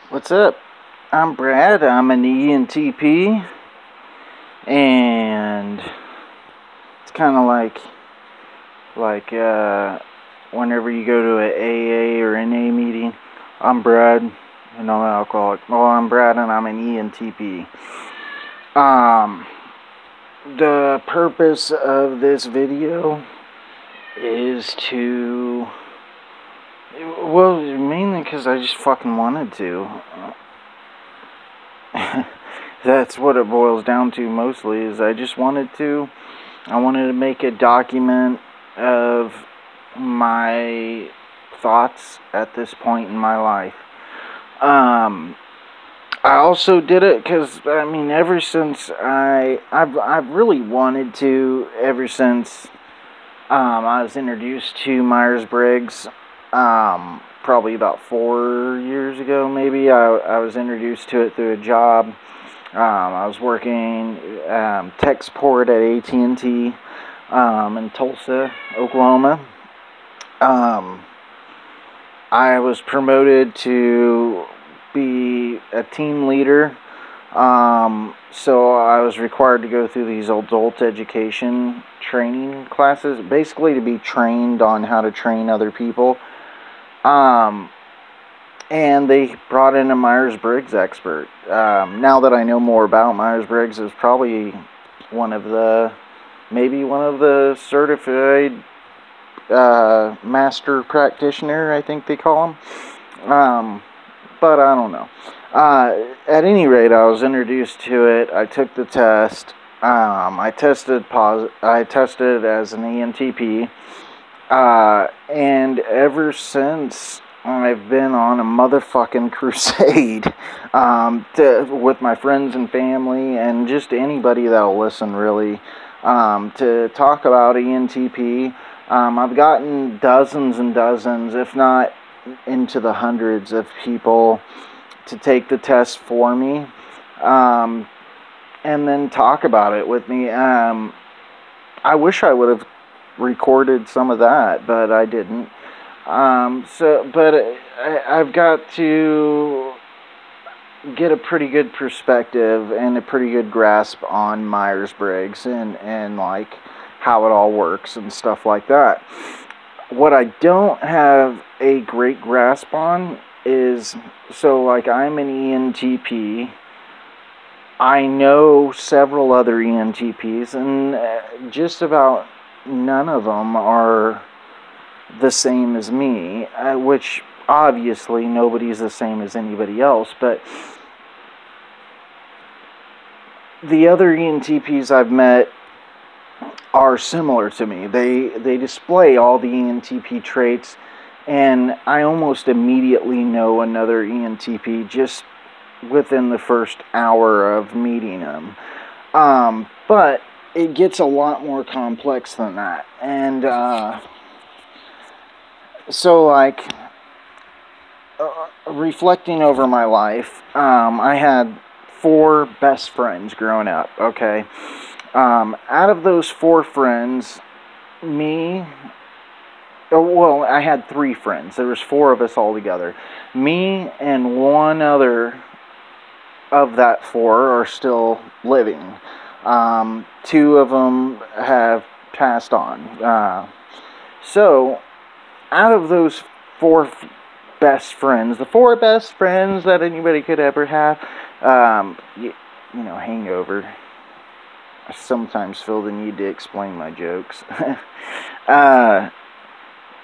What's up? I'm Brad. I'm an ENTP, and it's kind of like whenever you go to a AA or NA meeting. I'm Brad, and I'm an alcoholic. Well, I'm Brad, and I'm an ENTP. The purpose of this video is to, well, mainly because I just fucking wanted to. That's what it boils down to mostly, is I wanted to make a document of my thoughts at this point in my life. I also did it because, ever since I've really wanted to, ever since I was introduced to Myers-Briggs, probably about 4 years ago, maybe. I was introduced to it through a job. I was working tech support at AT&T in Tulsa, Oklahoma. I was promoted to be a team leader, so I was required to go through these adult education training classes, basically to be trained on how to train other people. And they brought in a Myers-Briggs expert. Now that I know more about Myers-Briggs, is probably maybe one of the certified master practitioner, I think they call them. But I don't know. At any rate, I was introduced to it. I took the test. I tested as an ENTP. And ever since, I've been on a motherfucking crusade with my friends and family and just anybody that'll listen, really, to talk about ENTP. I've gotten dozens and dozens, if not into the hundreds, of people to take the test for me, and then talk about it with me. I wish I would have recorded some of that, but I didn't. I've got to get a pretty good perspective and a pretty good grasp on Myers-Briggs and like how it all works and stuff like that. What I don't have a great grasp on is, so like, I'm an ENTP. I know several other ENTPs, and just about none of them are the same as me, which obviously nobody's the same as anybody else, but the other ENTPs I've met are similar to me. They display all the ENTP traits, and I almost immediately know another ENTP just within the first hour of meeting them. But it gets a lot more complex than that. And so, like, reflecting over my life, I had 4 best friends growing up, okay? Out of those 4 friends, I had 3 friends. There was 4 of us all together. Me and one other of that 4 are still living. 2 of them have passed on. So, out of those 4 best friends, the 4 best friends that anybody could ever have, hangover. I sometimes feel the need to explain my jokes. Out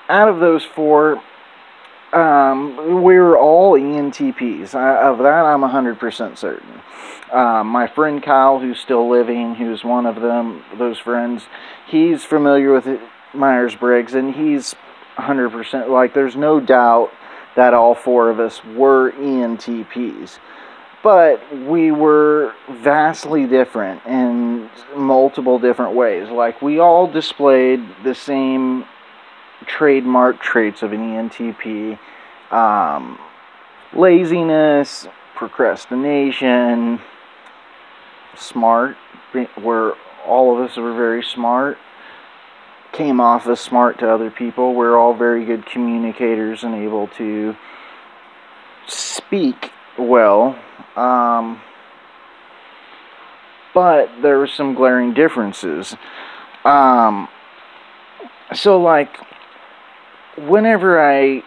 of those 4, we're all ENTPs. Of that, I'm 100% certain. My friend Kyle, who's still living, who's one of those friends, he's familiar with Myers-Briggs, and he's 100%, like, there's no doubt that all 4 of us were ENTPs. But we were vastly different in multiple different ways. Like, we all displayed the same trademark traits of an ENTP. Laziness, procrastination, smart. All of us were very smart. Came off as smart to other people. We're all very good communicators and able to speak well. But there were some glaring differences. So like, whenever I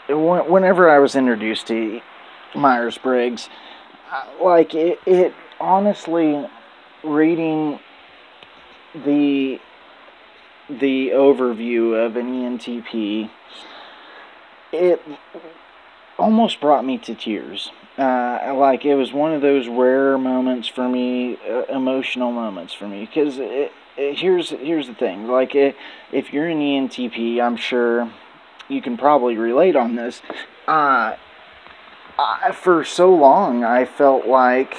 was introduced to Myers-Briggs, like it honestly, reading the overview of an ENTP, it almost brought me to tears. Like, it was one of those rare moments for me, emotional moments for me, because here's the thing. Like, if you're an ENTP, I'm sure you can probably relate on this. For so long, I felt like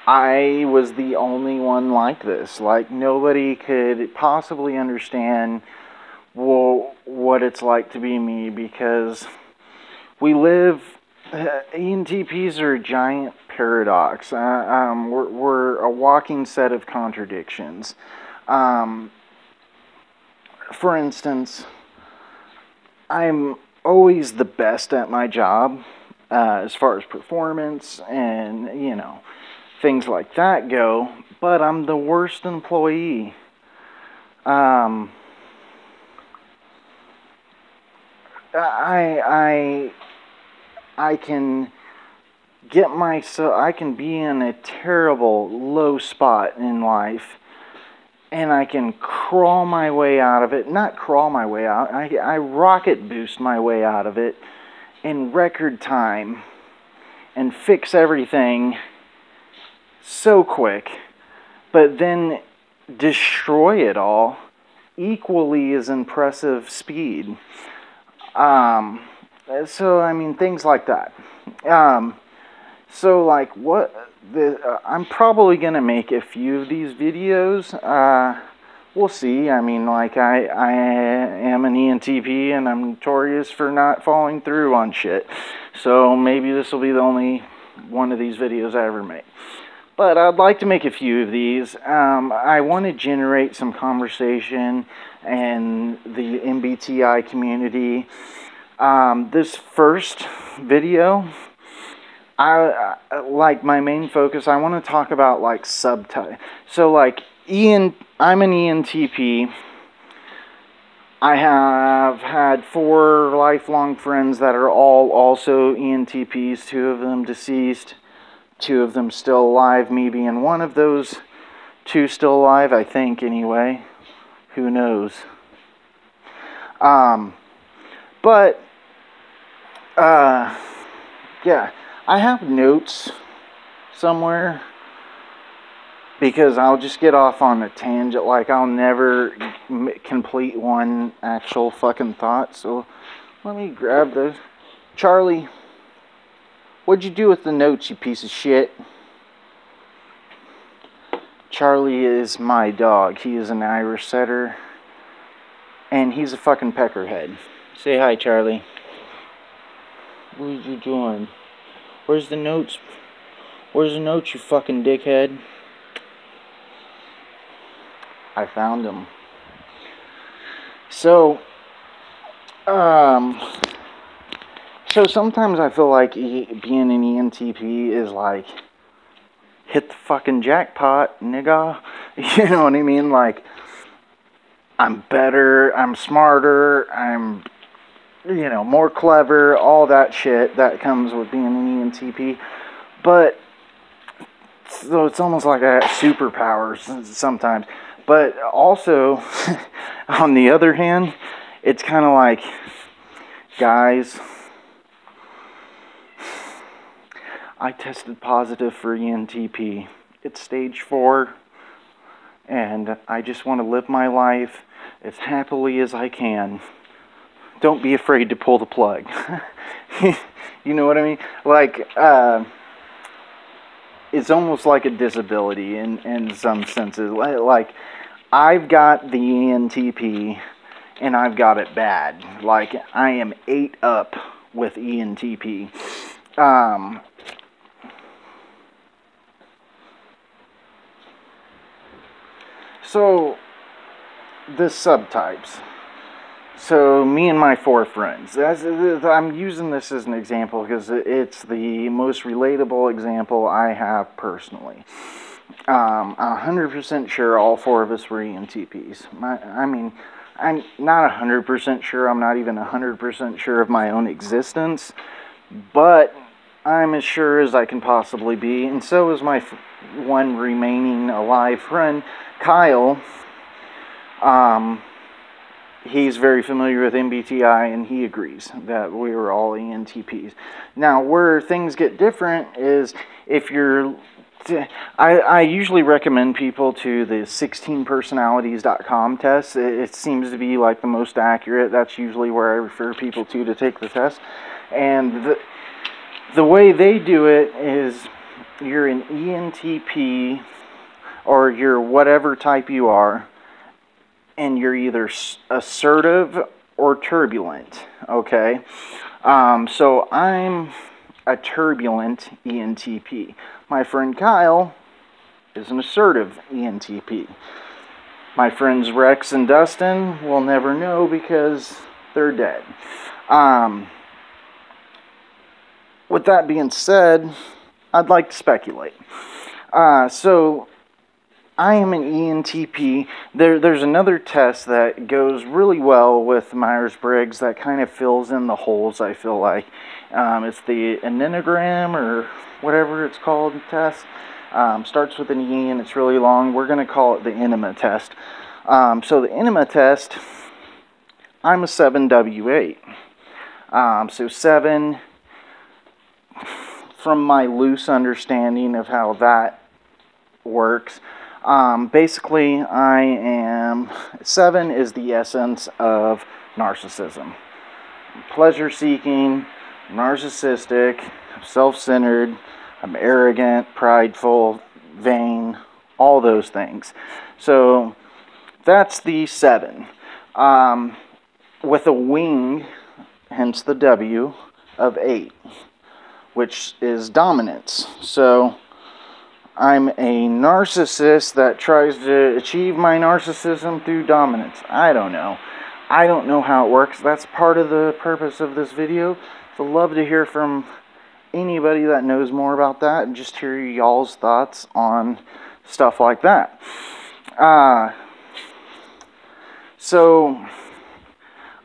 I was the only one like this. Like, nobody could possibly understand, well, what it's like to be me, because we live... ENTPs are a giant paradox. We're a walking set of contradictions. For instance, I'm always the best at my job, as far as performance and, you know, things like that go, but I'm the worst employee. I can I can be in a terrible low spot in life, and I can crawl my way out of it. Not crawl my way out, I rocket boost my way out of it in record time and fix everything so quick, but then destroy it all equally as impressive speed. So I mean, things like that. So like, I'm probably gonna make a few of these videos. We'll see. I mean, like, I am an ENTP, and I'm notorious for not following through on shit. So maybe this will be the only one of these videos I ever make. But I'd like to make a few of these. I want to generate some conversation and the MBTI community. This first video, I like, my main focus, I want to talk about like subtype. So like, I'm an ENTP. I have had 4 lifelong friends that are all also ENTPs, 2 of them deceased, 2 of them still alive, me being one of those 2 still alive, I think, anyway. Who knows? But yeah, I have notes somewhere, because I'll just get off on a tangent. Like, I'll never complete one actual fucking thought. So let me grab those. Charlie, what'd you do with the notes, you piece of shit? Charlie is my dog. He is an Irish setter, and he's a fucking peckerhead. Say hi, Charlie. What are you doing? Where's the notes? Where's the notes, you fucking dickhead? I found them. So sometimes I feel like being an ENTP is like, hit the fucking jackpot, nigga. You know what I mean? Like, I'm better, I'm smarter, I'm, you know, more clever, all that shit that comes with being an ENTP. But so it's almost like I have superpowers sometimes. But also, on the other hand, it's kind of like, guys, I tested positive for ENTP. It's stage 4, and I just want to live my life as happily as I can. Don't be afraid to pull the plug. You know what I mean? Like, it's almost like a disability in some senses. Like, I've got the ENTP, and I've got it bad. Like, I am 8 up with ENTP. So, the subtypes. So me and my 4 friends. I'm using this as an example because it's the most relatable example I have personally. 100% sure all 4 of us were ENTPs. I mean, I'm not 100% sure. I'm not even 100% sure of my own existence, but I'm as sure as I can possibly be. And so is my one remaining alive friend, Kyle. He's very familiar with MBTI, and he agrees that we were all ENTPs. Now, where things get different is if you're... I usually recommend people to the 16personalities.com test. It seems to be like the most accurate. That's usually where I refer people to take the test. And the way they do it is you're an ENTP, or you're whatever type you are, and you're either assertive or turbulent, okay? So I'm a turbulent ENTP. My friend Kyle is an assertive ENTP. My friends Rex and Dustin will never know because they're dead. With that being said, I'd like to speculate. So I am an ENTP. There's another test that goes really well with Myers-Briggs that kind of fills in the holes, I feel like. It's the Enneagram, or whatever it's called, test. Starts with an E and it's really long. We're going to call it the Enema test. So the Enema test, I'm a 7W8. So 7, from my loose understanding of how that works, basically, 7 is the essence of narcissism. Pleasure-seeking, narcissistic, self-centered, I'm arrogant, prideful, vain, all those things. So that's the 7. With a wing, hence the W, of 8, which is dominance. So I'm a narcissist that tries to achieve my narcissism through dominance. I don't know. I don't know how it works. That's part of the purpose of this video. So I'd love to hear from anybody that knows more about that and just hear y'all's thoughts on stuff like that. So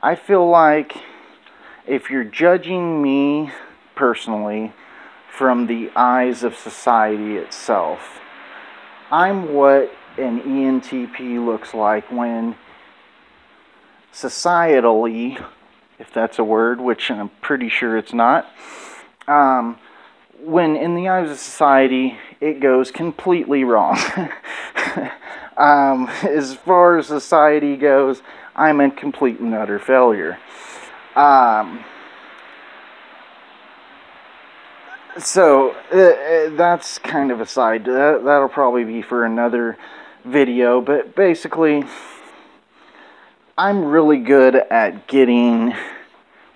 I feel like if you're judging me personally from the eyes of society itself, I'm what an ENTP looks like when societally, if that's a word, which I'm pretty sure it's not, when in the eyes of society it goes completely wrong. As far as society goes, I'm a complete and utter failure. So that's kind of a side. That'll probably be for another video, but basically I'm really good at getting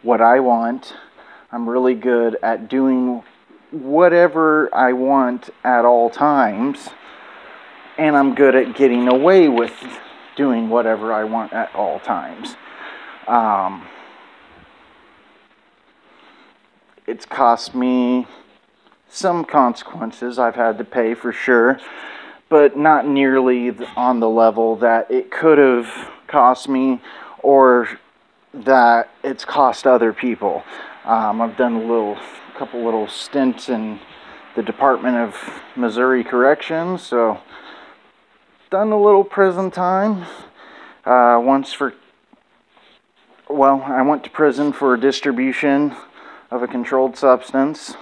what I want. I'm really good at doing whatever I want at all times, and I'm good at getting away with doing whatever I want at all times. It's cost me some consequences I've had to pay for sure, but not nearly on the level that it could have cost me or that it's cost other people. I've done a couple little stints in the Department of Missouri Corrections, so done a little prison time. I went to prison for distribution of a controlled substance.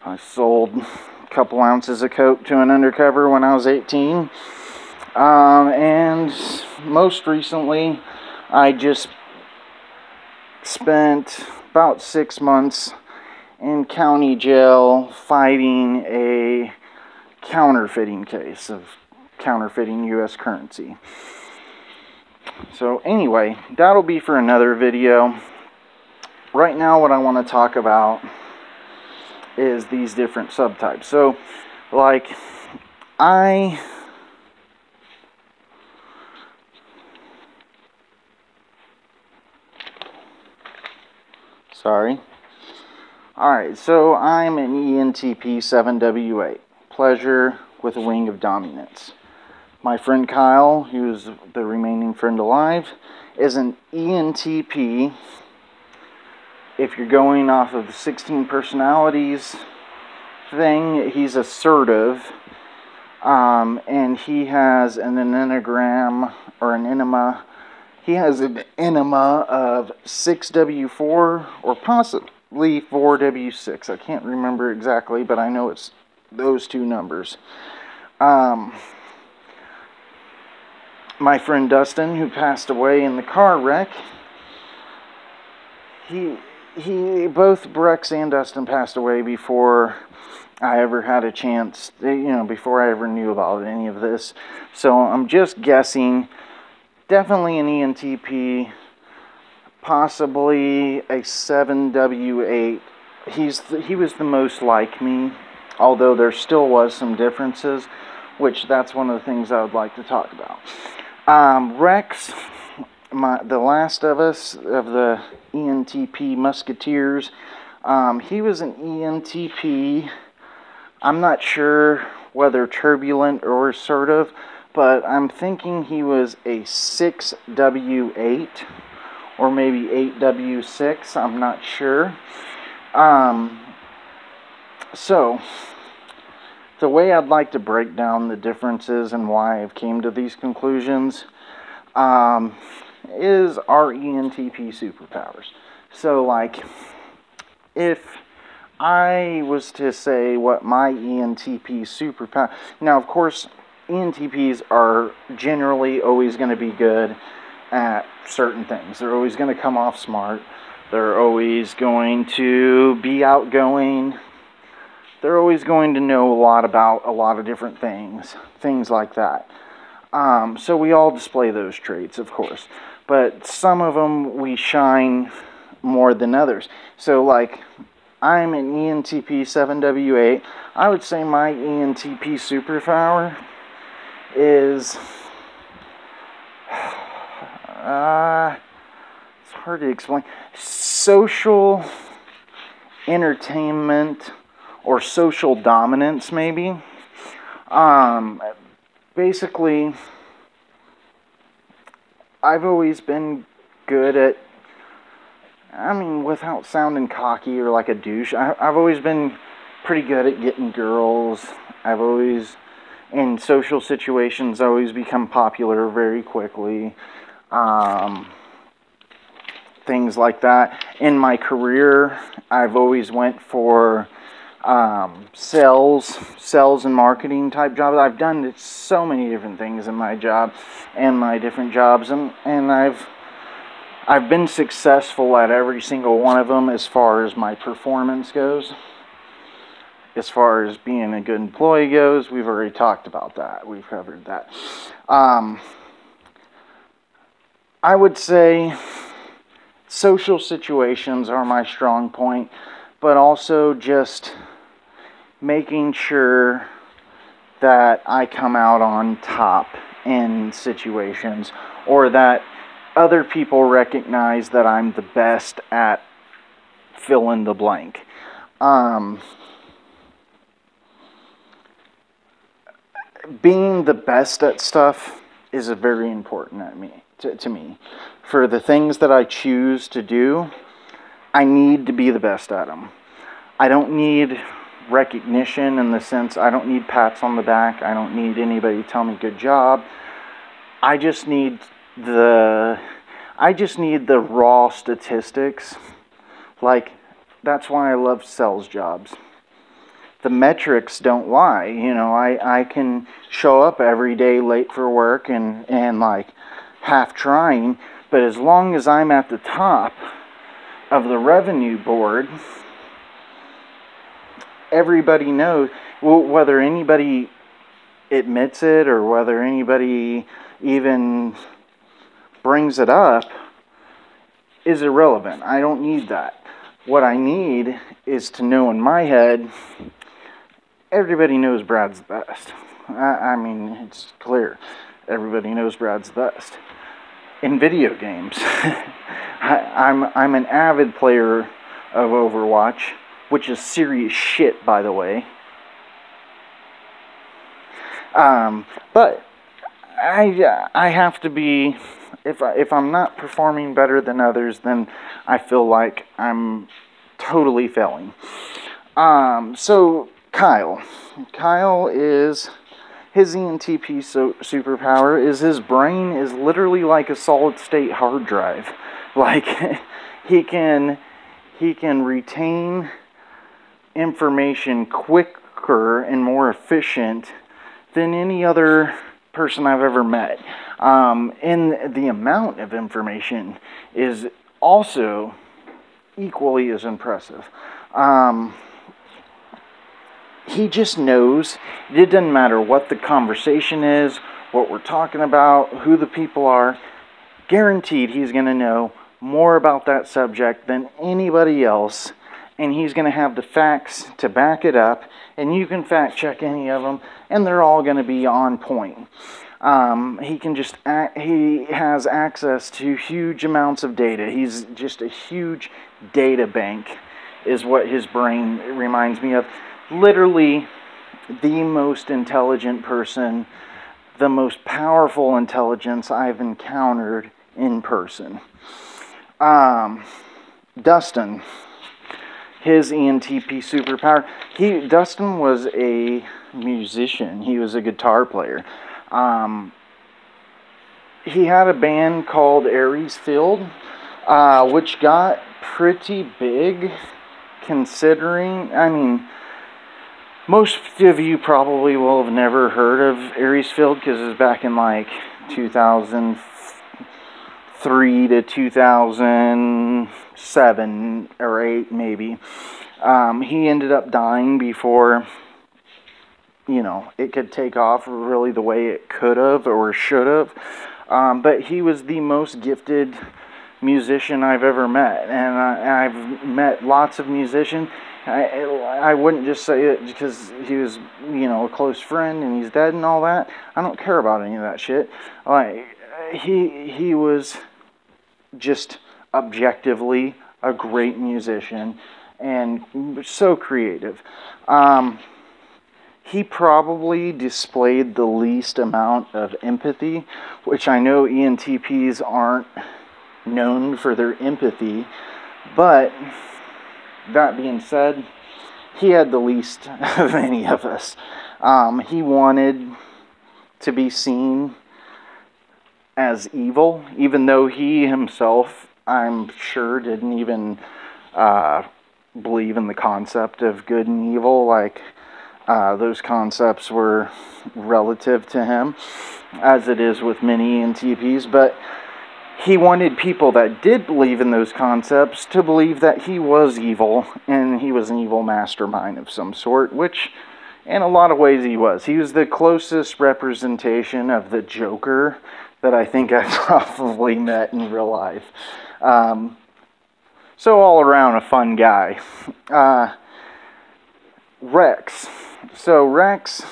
I sold a couple ounces of coke to an undercover when I was 18. And most recently, I just spent about 6 months in county jail fighting a counterfeiting case of counterfeiting U.S. currency. So anyway, that'll be for another video. Right now, what I want to talk about is these different subtypes. So, like, I Sorry. Alright, so I'm an ENTP 7W8. Pleasure with a wing of dominance. My friend Kyle, who's the remaining friend alive, is an ENTP. If you're going off of the 16 personalities thing, he's assertive. And he has an enneagram, or an enema. He has an enema of 6W4, or possibly 4W6. I can't remember exactly, but I know it's those two numbers. My friend Dustin, who passed away in the car wreck, both Brex and Dustin passed away before I ever had a chance, before I ever knew about any of this. So I'm just guessing, definitely an ENTP, possibly a 7W8. He was the most like me, although there still was some differences, which that's one of the things I would like to talk about. Rex, the last of us, of the ENTP Musketeers, he was an ENTP. I'm not sure whether turbulent or assertive, but I'm thinking he was a 6W8 or maybe 8W6. I'm not sure. So the way I'd like to break down the differences and why I've came to these conclusions is our ENTP superpowers. So, like, if I was to say what my ENTP superpower... Now, of course, ENTPs are generally always going to be good at certain things. They're always going to come off smart. They're always going to be outgoing. They're always going to know a lot about a lot of different things like that. So we all display those traits, of course. But some of them we shine more than others. So, like, I'm an ENTP 7W8. I would say my ENTP superpower is... it's hard to explain. Social entertainment or social dominance, maybe. Basically, I've always been good at, without sounding cocky or like a douche, I've always been pretty good at getting girls. I've always, in social situations, always become popular very quickly. Things like that. In my career, I've always went for sales and marketing type jobs. I've done so many different things in my job and my different jobs, and I've been successful at every single one of them as far as my performance goes. As far as being a good employee goes, we've already talked about that. We've covered that. I would say social situations are my strong point, but also just making sure that I come out on top in situations, or that other people recognize that I'm the best at fill in the blank. Being the best at stuff is very important to me. For the things that I choose to do, I need to be the best at them. I don't need recognition in the sense, I don't need pats on the back. I don't need anybody to tell me good job. I just need the raw statistics. Like, that's why I love sales jobs. The metrics don't lie. I can show up every day late for work and like half trying, but as long as I'm at the top of the revenue board, everybody knows, whether anybody admits it or whether anybody even brings it up is irrelevant. I don't need that. What I need is to know in my head, everybody knows Brad's the best. It's clear. Everybody knows Brad's the best. In video games, I'm an avid player of Overwatch, which is serious shit, by the way. But I have to be, if I'm not performing better than others, then I feel like I'm totally failing. So Kyle is, his ENTP superpower is his brain is literally like a solid state hard drive. Like he can retain information quicker and more efficient than any other person I've ever met. And the amount of information is also equally as impressive. He just knows. It doesn't matter what the conversation is, what we're talking about, who the people are. Guaranteed he's going to know more about that subject than anybody else. And he's going to have the facts to back it up. And you can fact check any of them. And they're all going to be on point. He has access to huge amounts of data. He's just a huge data bank is what his brain reminds me of. Literally the most intelligent person, the most powerful intelligence I've encountered in person. Dustin, his ENTP superpower. Dustin was a musician. He was a guitar player. He had a band called Aries Field, which got pretty big, considering, I mean, most of you probably will have never heard of Aries Field because it was back in like 2003 to 2007 or 8 maybe. He ended up dying before, you know, it could take off really the way it could have or should have. But he was the most gifted musician I've ever met, and I've met lots of musicians. I wouldn't just say it because he was, you know, a close friend and he's dead and all that. I don't care about any of that shit. Like, he was just objectively a great musician and so creative. He probably displayed the least amount of empathy, which I know ENTPs aren't known for their empathy, but that being said, he had the least of any of us. He wanted to be seen as evil, even though he himself, I'm sure, didn't even believe in the concept of good and evil. Like, those concepts were relative to him, as it is with many ENTPs, but he wanted people that did believe in those concepts to believe that he was evil, and he was an evil mastermind of some sort, which in a lot of ways he was. He was the closest representation of the Joker that I think I've probably met in real life. So all around a fun guy. Rex. So Rex,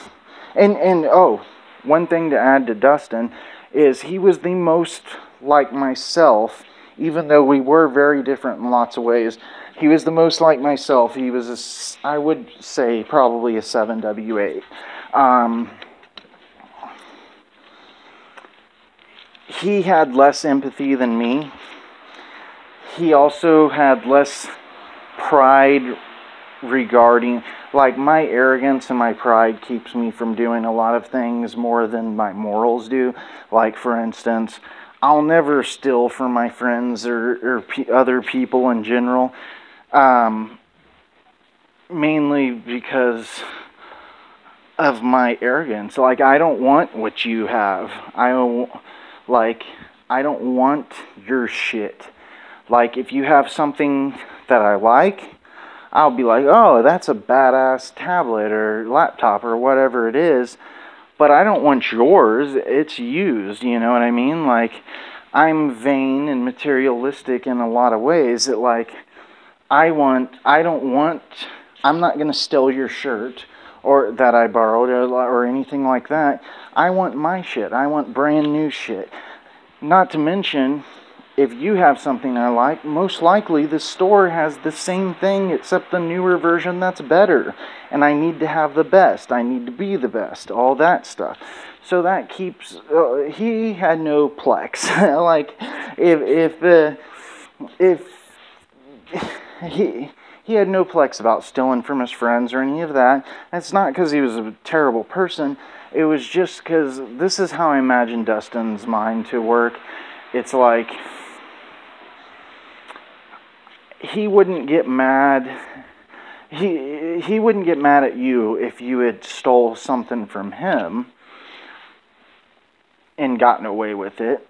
and oh, one thing to add to Dustin is he was the most like myself, even though we were very different in lots of ways. He was the most like myself. He was, I would say, probably a 7W8. He had less empathy than me. He also had less pride regarding, like, my arrogance and my pride keeps me from doing a lot of things more than my morals do. Like, for instance, I'll never steal from my friends or other people in general, mainly because of my arrogance. Like, I don't want what you have. I don't want your shit. Like, if you have something that I like, I'll be like, oh, that's a badass tablet or laptop or whatever it is, but I don't want yours. It's used, you know what I mean? Like, I'm vain and materialistic in a lot of ways that, like, I'm not going to steal your shirt or that I borrowed or anything like that. I want my shit. I want brand new shit. Not to mention, if you have something I like, most likely the store has the same thing except the newer version that's better. And I need to have the best. I need to be the best. All that stuff. So that keeps... he had no plex. Like, if he had no plex about stealing from his friends or any of that. It's not because he was a terrible person. It was just because this is how I imagine Dustin's mind to work. It's like... he wouldn't get mad. He wouldn't get mad at you if you had stole something from him and gotten away with it.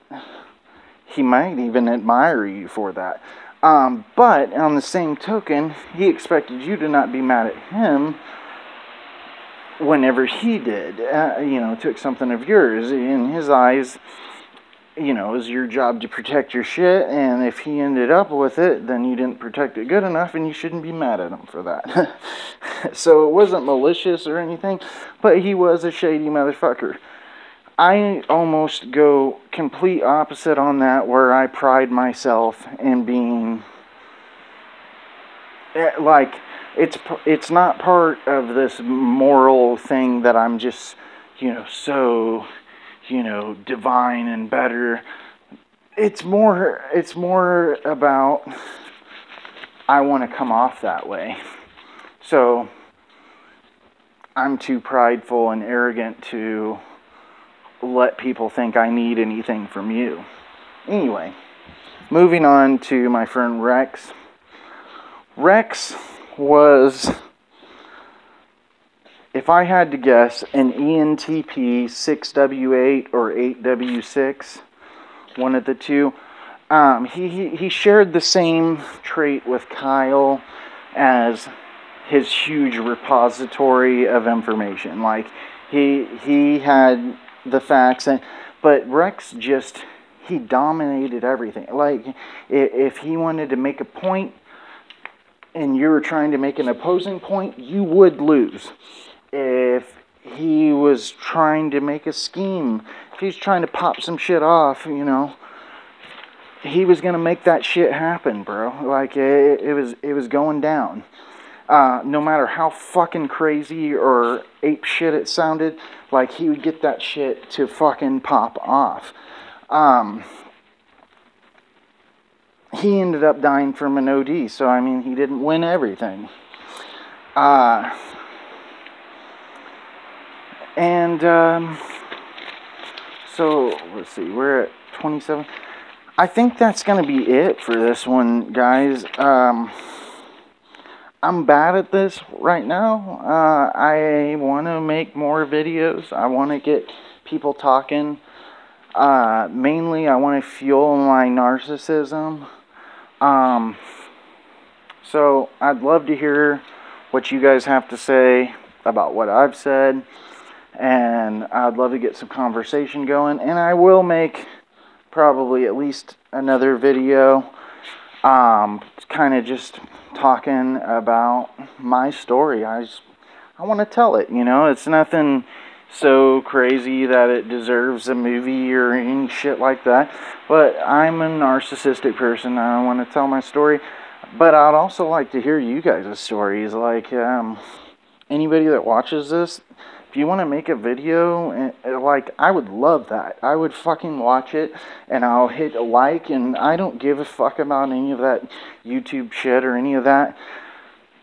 He might even admire you for that. But on the same token, he expected you to not be mad at him whenever he did, you know, took something of yours. In his eyes, you know, it was your job to protect your shit, and if he ended up with it, then you didn't protect it good enough, and you shouldn't be mad at him for that. So it wasn't malicious or anything, but he was a shady motherfucker. I almost go complete opposite on that, where I pride myself in being, like, it's not part of this moral thing that I'm just, you know, so... you know, divine and better. It's more about I want to come off that way. So I'm too prideful and arrogant to let people think I need anything from you. Anyway, moving on to my friend Rex. Rex was, if I had to guess, an ENTP 6W8 or 8W6, one of the two. He shared the same trait with Kyle as his huge repository of information. Like, he had the facts, but Rex just, he dominated everything. Like, if he wanted to make a point and you were trying to make an opposing point, you would lose. If he was trying to make a scheme, if he's trying to pop some shit off, you know, he was going to make that shit happen, bro. Like, it was going down. No matter how fucking crazy or ape shit it sounded, like, he would get that shit to fucking pop off. He ended up dying from an OD, so, I mean, he didn't win everything. So, let's see, we're at 27. I think that's going to be it for this one, guys. I'm bad at this right now. I want to make more videos. I want to get people talking. Mainly, I want to fuel my narcissism. So, I'd love to hear what you guys have to say about what I've said. And I'd love to get some conversation going. And I will make probably at least another video. Kind of just talking about my story. I want to tell it, you know. It's nothing so crazy that it deserves a movie or any shit like that. But I'm a narcissistic person. I want to tell my story. But I'd also like to hear you guys' stories. Like, anybody that watches this, if you want to make a video, like, I would love that. I would fucking watch it, and I'll hit a like, and I don't give a fuck about any of that YouTube shit or any of that.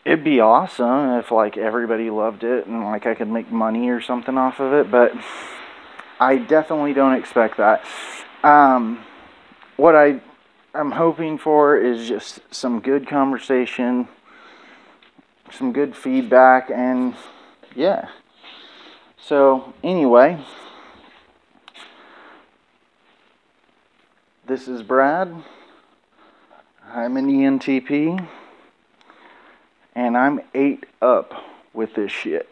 It'd be awesome if, like, everybody loved it, and, like, I could make money or something off of it, but I definitely don't expect that. What I'm hoping for is just some good conversation, some good feedback, and, yeah. So, anyway, this is Brad. I'm an ENTP, and I'm 8 up with this shit.